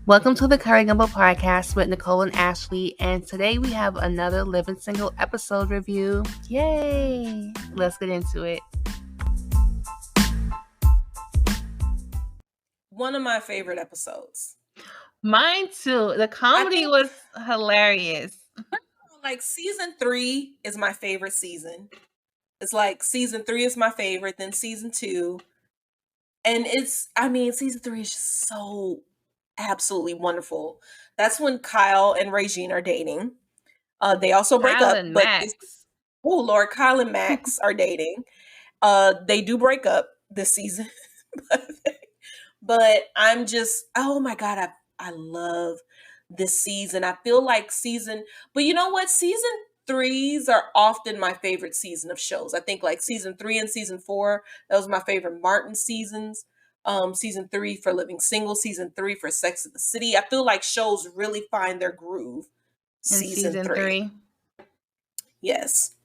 Welcome to the Curry Gumbo Podcast with Nicole and Ashley, and today we have another Living Single episode review. Yay! Let's get into it. One of my favorite episodes. Mine too. The comedy was hilarious. Like season 3 is my favorite season. It's like season 3 is my favorite, then season 2. And season 3 is just so absolutely wonderful. That's when Kyle and Regine are dating. They also break Kyle up, and but Max. oh Lord, Kyle and Max are dating. They do break up this season. But I'm just, oh my God, I love this season. I feel like but you know what? Season 3s are often my favorite season of shows. I think like season 3 and season 4, that was my favorite Martin seasons. Season 3 for Living Single, season 3 for Sex and the City. I feel like shows really find their groove. In season 3. Yes.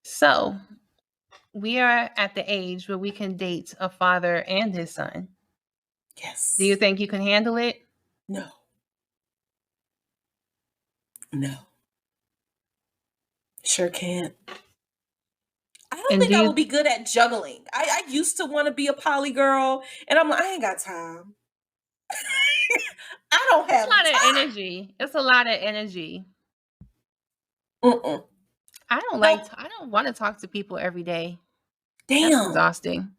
So, we are at the age where we can date a father and his son. Yes. Do you think you can handle it? No. Sure can't. I don't think I would be good at juggling. I used to want to be a poly girl, and I'm like, I ain't got time. I don't have time. It's a lot of energy. It's a lot of energy. I don't want to talk to people every day. Damn. That's exhausting.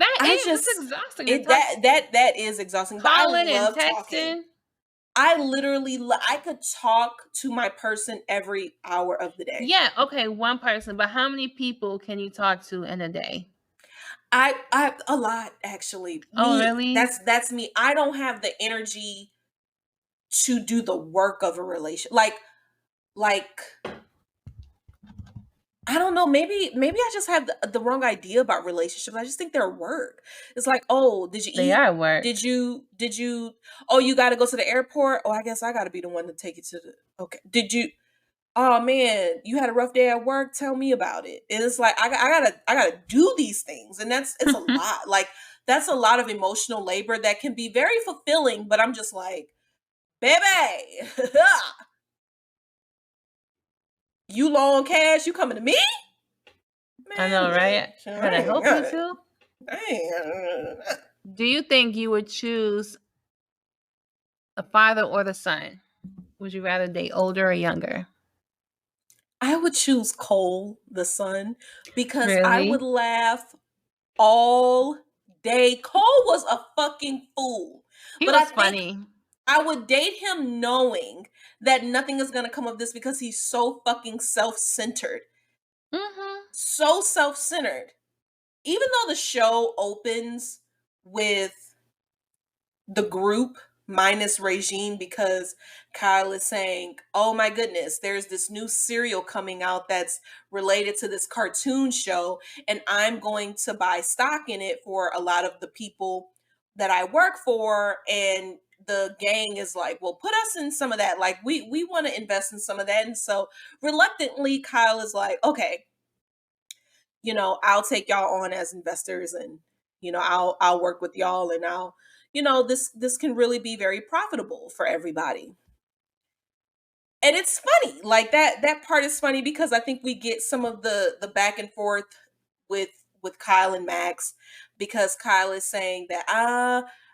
It's exhausting. That is exhausting. Calling but I love and texting. Talking. I could talk to my person every hour of the day. Yeah, okay, one person, but how many people can you talk to in a day? I a lot actually. Oh, really? That's me. I don't have the energy to do the work of a relation. Like I don't know, maybe I just have the wrong idea about relationships. I just think they're work. It's like, oh, did you eat? They are work. Did you oh, you got to go to the airport? Oh, I guess I got to be the one to take you to the okay. Did you oh man, you had a rough day at work? Tell me about it. And it's like I gotta do these things. And it's a lot. Like that's a lot of emotional labor that can be very fulfilling, but I'm just like, baby. You low on cash, you coming to me? Man, I know, right? Can I help you too? Do you think you would choose the father or the son? Would you rather date older or younger? I would choose Cole, the son, because really? I would laugh all day. Cole was a fucking fool. He was funny. I would date him knowing that nothing is going to come of this because he's so fucking self-centered. Mm-hmm. So self-centered. Even though the show opens with the group minus Regine because Kyle is saying, oh my goodness, there's this new cereal coming out that's related to this cartoon show, and I'm going to buy stock in it for a lot of the people that I work for. And the gang is like, well, put us in some of that. Like we want to invest in some of that. And so reluctantly, Kyle is like, okay, I'll take y'all on as investors, and I'll work with y'all, and I'll this can really be very profitable for everybody. And it's funny, like that part is funny because I think we get some of the back and forth with Kyle and Max, because Kyle is saying that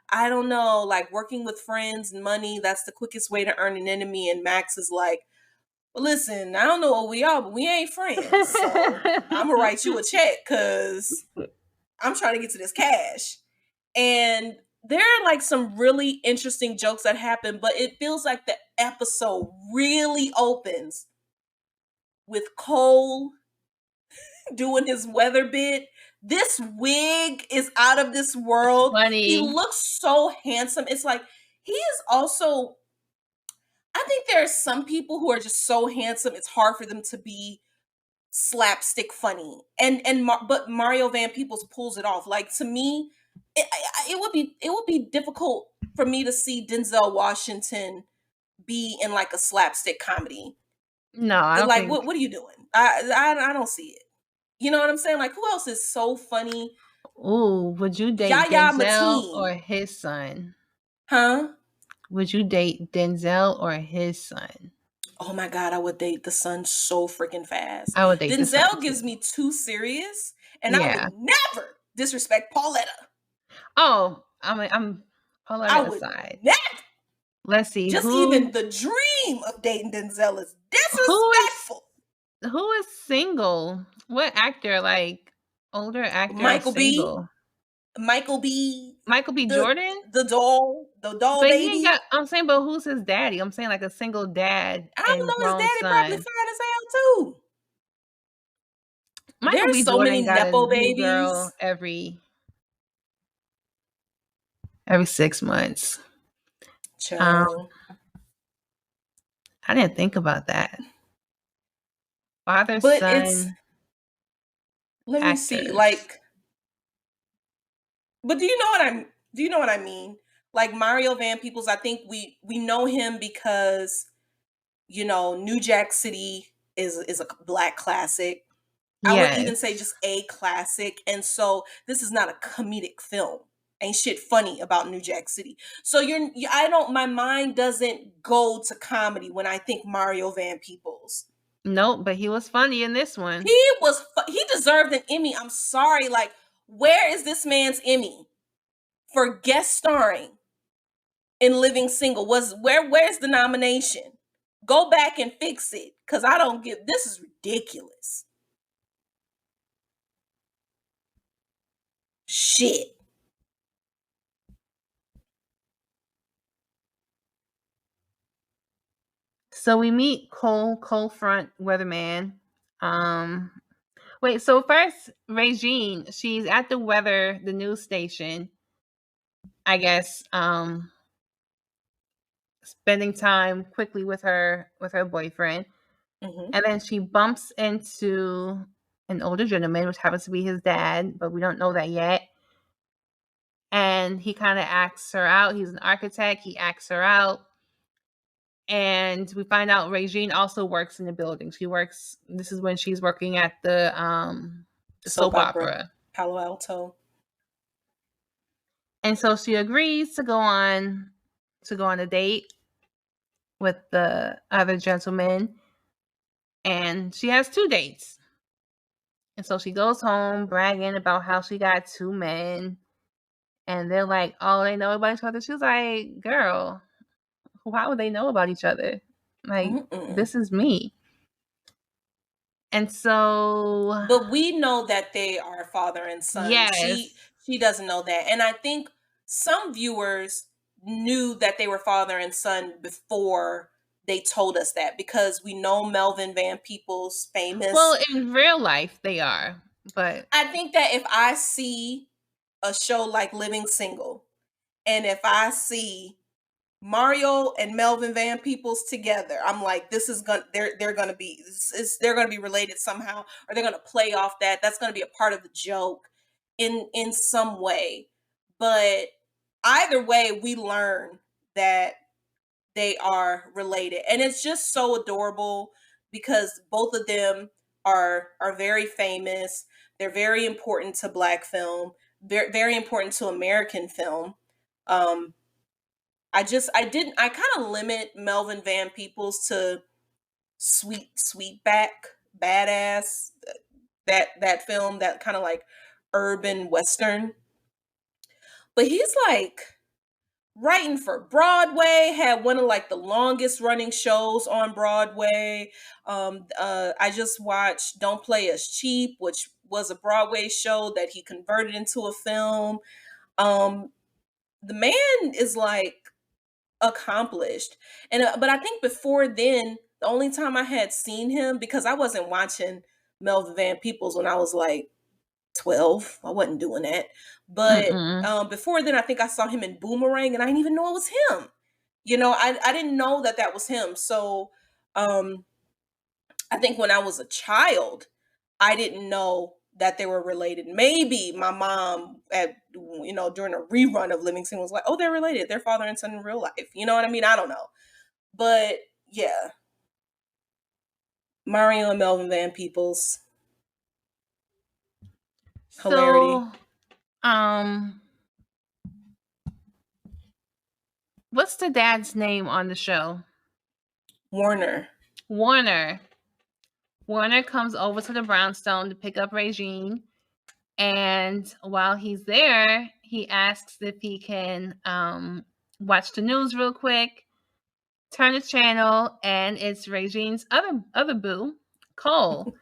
I don't know, like working with friends and money, that's the quickest way to earn an enemy. And Max is like, well, listen, I don't know what we are, but we ain't friends. So I'm gonna write you a check because I'm trying to get to this cash. And there are like some really interesting jokes that happen, but it feels like the episode really opens with Cole doing his weather bit. This wig is out of this world. Funny. He looks so handsome. It's like he is also, I think there are some people who are just so handsome it's hard for them to be slapstick funny. But Mario Van Peebles pulls it off. Like to me, it would be difficult for me to see Denzel Washington be in like a slapstick comedy. No, I don't like think... what are you doing? I don't see it. You know what I'm saying? Like who else is so funny Ooh, would you date Yaya Denzel or Mateen. his son? Huh? Would you date Denzel or his son? Oh my God, I would date the son so freaking fast. I would date the son Denzel too. gives me too serious, and I would Yeah. never disrespect Pauletta. Oh, I'm pull I it would aside. never. Let's see Just who even the dream of dating Denzel is who is disrespectful. who is single. What actor, like older actor, is Michael B. single? Michael B. Michael B. The Jordan. the doll But he ain't baby. got. I'm saying, but who's his daddy? I'm saying like a single dad I don't and know. His grown daddy probably son. fine as hell too. Michael There's B. so many Jordan got a nepo new girl babies. every 6 months. Um, Child. I didn't think about that. Father But it's, son let me see. actors. Like, but do you know what I mean? Like Mario Van Peebles, I think we know him because, New Jack City is a black classic. I would even say Yes. just a classic. And so this is not a comedic film. Ain't shit funny about New Jack City. So I don't, my mind doesn't go to comedy when I think Mario Van Peebles. Nope, but he was funny in this one. He deserved an Emmy. I'm sorry. Like, where is this man's Emmy for guest starring in Living Single? Where's the nomination? Go back and fix it. Cause I don't get, this is ridiculous. Shit. So we meet Cold Front Weatherman. Um, Wait, so first, Regine, she's at the news station, I guess, spending time quickly with her boyfriend. Hmm. And then she bumps into an older gentleman, which happens to be his dad, but we don't know that yet. And he kind of asks her out. He's an architect. He asks her out. And we find out Regine also works in the building. This is when she's working at the Soap soap opera, opera. Palo Alto. And so she agrees to go on a date with the other gentleman, and she has 2 dates. And so she goes home bragging about how she got 2 men, and they're like, "Oh, they know about each other." She's like, "Girl, why would they know about each other? Like, Mm-mm. this is me." And so, But we know that they are father and son. She yes. she doesn't know that. And I think some viewers knew that they were father and son before they told us that, because we know Melvin Van Peebles Well, famous. in real life they are, but I think that if I see a show like Living Single, and if I see Mario and Melvin Van Peebles together, I'm like, this is gonna they're gonna be they're gonna be related somehow, or they're gonna play off that. That's gonna be a part of the joke in some way. But either way, we learn that they are related, and it's just so adorable because both of them are very famous. They're very important to black film, very important to American film. Um, I kind of limit Melvin Van Peebles to Sweetback, Badass, that film, that kind of like urban western. But he's like writing for Broadway, had one of like the longest running shows on Broadway. I just watched Don't Play Us Cheap, which was a Broadway show that he converted into a film. Um, the man is like accomplished. And but I think before then, the only time I had seen him, because I wasn't watching Melvin Van Peebles when I was like 12. I wasn't doing that. But mm-mm. before then, I think I saw him in Boomerang, and I didn't even know it was him. I didn't know that that was him. So um, I think when I was a child, I didn't know that they were related. Maybe my mom during a rerun of Living Single was like, "Oh, they're related. They're father and son in real life." You know what I mean? I don't know. But yeah, Mario and Melvin Van Peebles, So hilarity. What's the dad's name on the show? Warner. Warner. Warner comes over to the brownstone to pick up Regine. And while he's there, he asks if he can watch the news real quick, turn the channel, and it's Regine's other boo, Cole.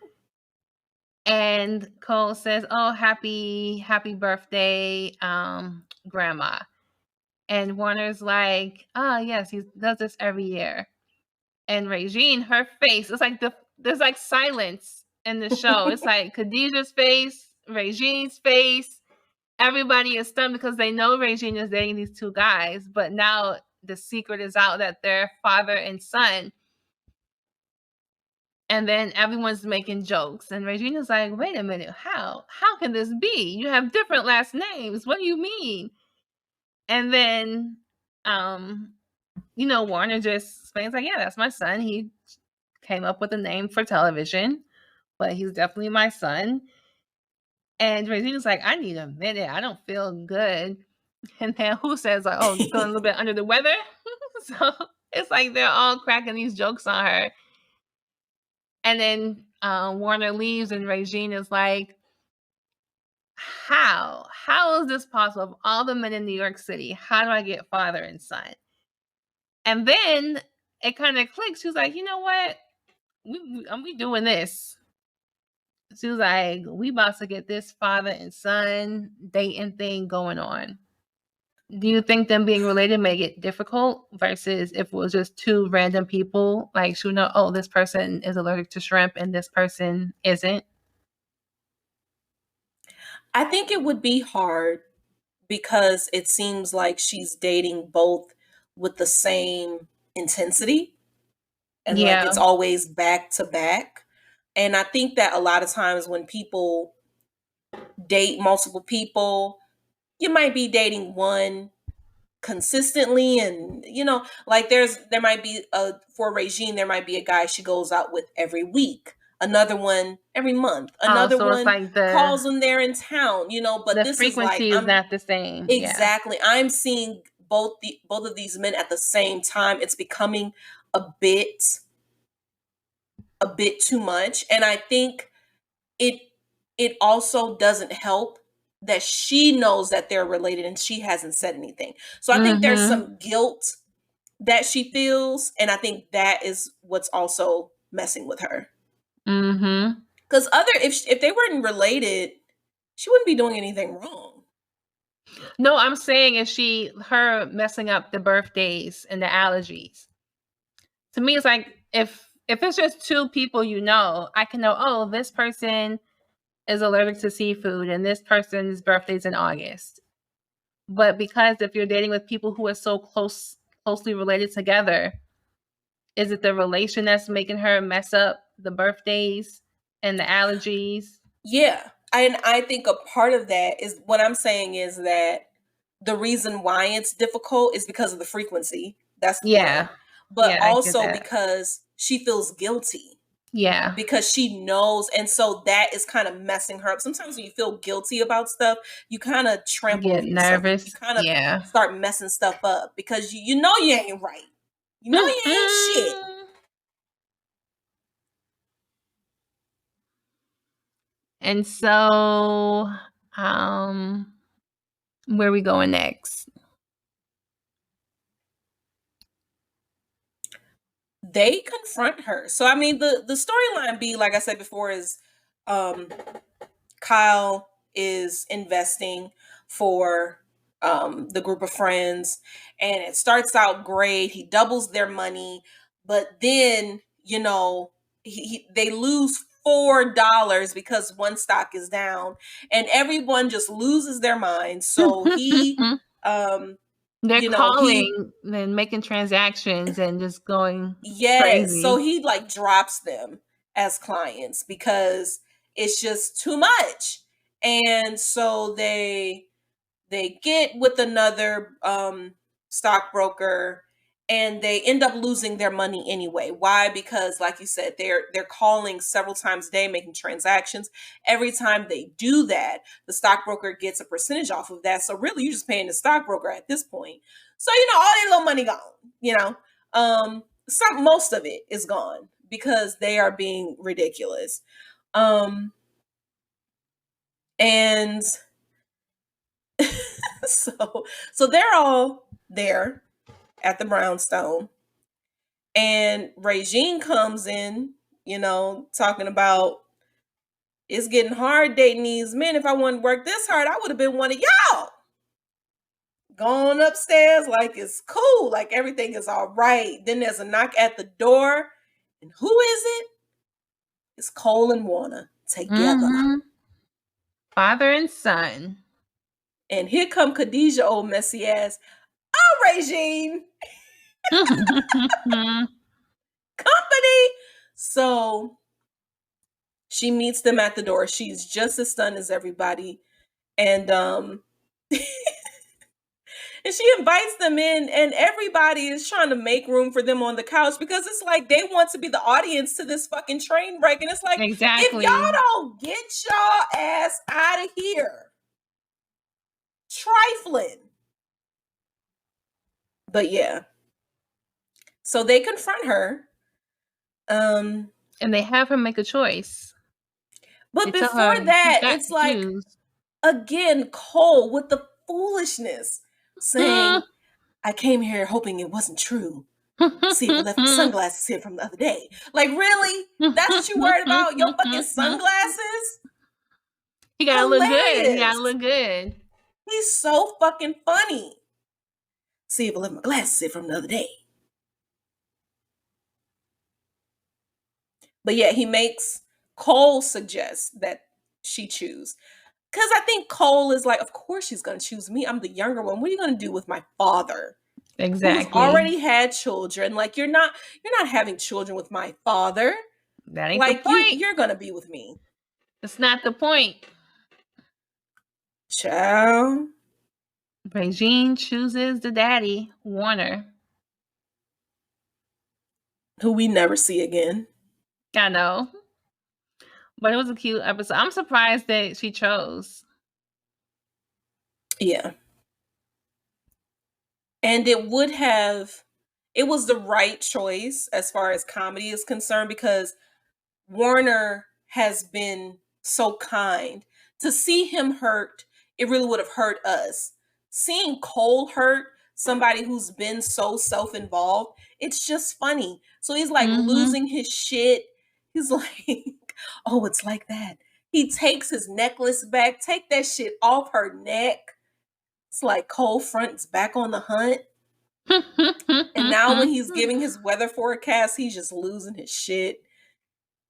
And Cole says, "Oh, happy birthday, grandma." And Warner's like, "Oh, yes, he does this every year." And Regine, her face, it's like there's like silence in the show. It's like Khadijah's face, Regine's face. Everybody is stunned because they know Regine is dating these two guys, but now the secret is out that they're father and son. And then everyone's making jokes. And Regina's like, wait a minute, how? How can this be? You have different last names. What do you mean? And then Warner just explains like, yeah, that's my son. He came up with a name for television, but he's definitely my son. And Regina's like, I need a minute. I don't feel good. And then who says like, oh, feeling a little bit under the weather? So it's like they're all cracking these jokes on her. And then Warner leaves and Regine is like, how? How is this possible? Of all the men in New York City, how do I get father and son? And then it kind of clicks. She was like, you know what? We doing this. She was like, we about to get this father and son dating thing going on. Do you think them being related make it difficult versus if it was just two random people? Like, she would know, oh, this person is allergic to shrimp and this person isn't. I think it would be hard because it seems like she's dating both with the same intensity and like Yeah. it's always back to back. And I think that a lot of times when people date multiple people, you might be dating one consistently, and like there might be a for Regine, there might be a guy she goes out with every week, another one every month, Oh, another so it's one like calls when they're in town, but the this is like frequency is not the same. Yeah. exactly, I'm seeing both of these men at the same time. It's becoming a bit too much, and I think it also doesn't help that she knows that they're related and she hasn't said anything. So I think there's Mm-hmm. some guilt that she feels, and I think that is what's also messing with her. Mm-hmm. Because if they weren't related, she wouldn't be doing anything wrong. No, I'm saying her messing up the birthdays and the allergies. To me, it's like if it's just two people, I can know, oh, this person is allergic to seafood and this person's birthday's in August. But because if you're dating with people who are so closely related together, is it the relation that's making her mess up the birthdays and the allergies? Yeah. And I think a part of that is what I'm saying is that the reason why it's difficult is because of the frequency. That's Yeah. one. But Yeah, I get also that. because she feels guilty. Yeah. Because she knows, and so that is kind of messing her up. Sometimes when you feel guilty about stuff, you kind of trample Get over yourself. You nervous. kind of Yeah. start messing stuff up because you know you ain't right. You know you ain't shit. And so, where are we going next? They confront her. So I mean, the storyline B, like I said before, is Kyle is investing for the group of friends, and it starts out great. He doubles their money, but then they lose $4 because one stock is down, and everyone just loses their mind. So he, They're he calling and making transactions and just going yes, so crazy. he like drops them as clients because it's just too much, and so they get with another stockbroker, and they end up losing their money anyway. Why? Because like you said, they're calling several times a day, making transactions. Every time they do that, the stockbroker gets a percentage off of that. So really, you're just paying the stockbroker at this point. So all their little money gone. Most of it is gone because they are being ridiculous. And so they're all there at the brownstone, and Regine comes in, talking about it's getting hard dating these men. If I wouldn't work this hard, I would have been one of y'all. Going upstairs like it's cool, like everything is all right. Then there's a knock at the door, and who is it? It's Cole and Warner together. Mm-hmm. Father and son. And here come Khadijah, old messy ass. Oh, Regine. Company. So she meets them at the door. She's just as stunned as everybody. And and she invites them in, and everybody is trying to make room for them on the couch because it's like they want to be the audience to this fucking train wreck. And it's like, exactly. if y'all don't get y'all ass out of here, trifling. But yeah. So they confront her. And they have her make a choice. But before that, it's like, again, Cole with the foolishness saying, I came here hoping it wasn't true. See if I left my sunglasses here from the other day. Like, really? That's what you worried about? Your fucking sunglasses? He gotta look good. He gotta look good. He's so fucking funny. See if I left my glasses here from the other day. But yeah, he makes Cole suggest that she choose. Because I think Cole is like, of course she's going to choose me. I'm the younger one. What are you going to do with my father? Exactly. Who's already had children. Like, you're not having children with my father. That ain't the point. You're going to be with me. That's not the point. Child. Regine chooses the daddy, Warner. Who we never see again. I know. But it was a cute episode. I'm surprised that she chose. Yeah. And it was the right choice as far as comedy is concerned, because Warner has been so kind. To see him hurt, it really would have hurt us. Seeing Cole hurt, somebody who's been so self-involved, it's just funny. So he's like losing his shit. He's like, oh, it's like that. He takes his necklace back, take that shit off her neck. It's like Cole front's back on the hunt. And now when he's giving his weather forecast, he's just losing his shit.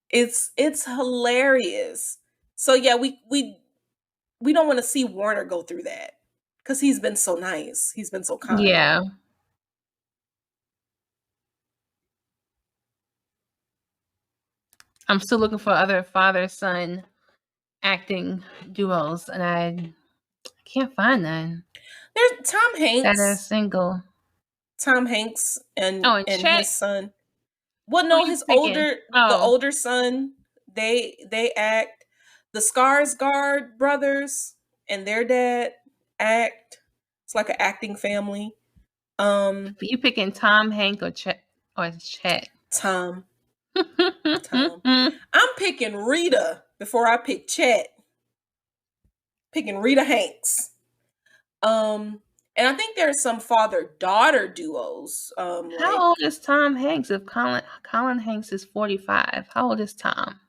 It's hilarious. So yeah, we don't want to see Warner go through that because he's been so nice. He's been so kind. Yeah. I'm still looking for other father-son acting duos, and I can't find none. There's Tom Hanks. That are single. Tom Hanks and his son. Well, no, the older son. They act. The Skarsgård brothers and their dad act. It's like an acting family. You picking Tom Hanks or Chet? Tom. I'm picking Rita before I pick Chet. Picking Rita Hanks. And I think there's some father-daughter duos. How old is Tom Hanks? If Colin Hanks is 45, how old is Tom?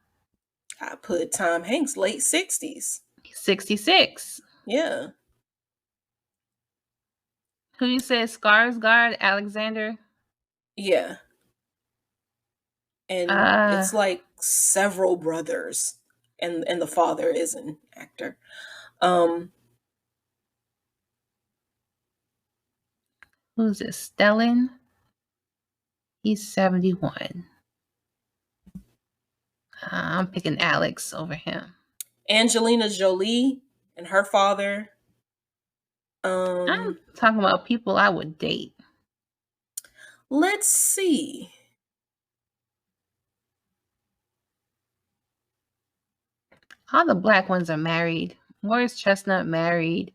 I put Tom Hanks late 60s. 66. Yeah. Who you said? Skarsgård, Alexander? Yeah. And it's like several brothers, and the father is an actor. Who's this? Stellan? He's 71. I'm picking Alex over him. Angelina Jolie and her father. I'm talking about people I would date. Let's see. All the black ones are married. Morris Chestnut married.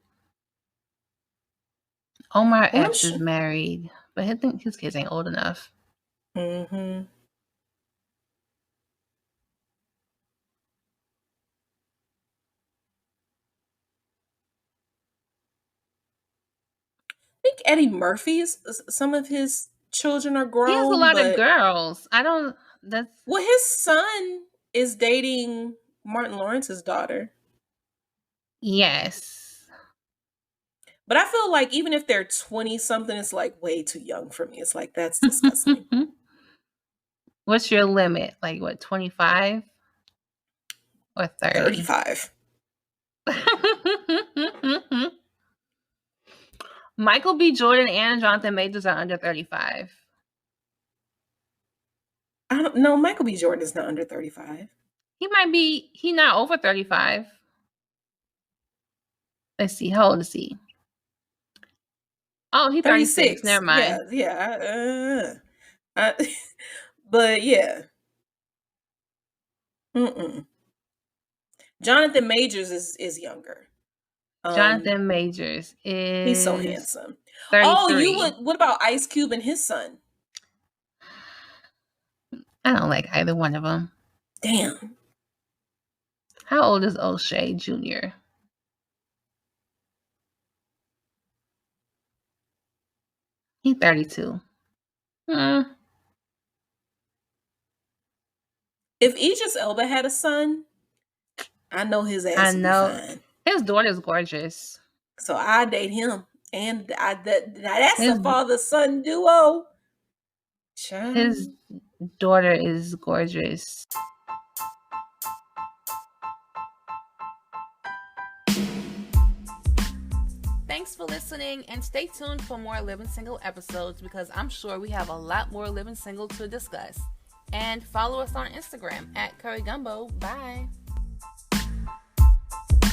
Omar Well, Epps is married, but I think his kids ain't old enough. Mm-hmm. I think Eddie Murphy's, some of his children are grown. He has a lot but of girls. That's... Well, his son is dating Martin Lawrence's daughter. Yes. But I feel like even if they're 20 something, it's like way too young for me. It's like, that's disgusting. What's your limit? Like what, 25 or 30? 35. Michael B. Jordan and Jonathan Majors are under 35. I don't know. Michael B. Jordan is not under 35. He not over 35. Let's see, how old is he? Oh, he's 36. Never mind. Yeah. But yeah. Jonathan Majors is younger. Jonathan Majors is... He's so handsome. 33. Oh, what about Ice Cube and his son? I don't like either one of them. Damn. How old is O'Shea Jr.? He's 32. If Idris Elba had a son, I know his ass would be fine. His daughter's gorgeous. So I date him. And that's a father-son duo. Child. His daughter is gorgeous. Thanks for listening, and stay tuned for more Living Single episodes because I'm sure we have a lot more Living Single to discuss. And follow us on Instagram @CurryGumbo. Bye.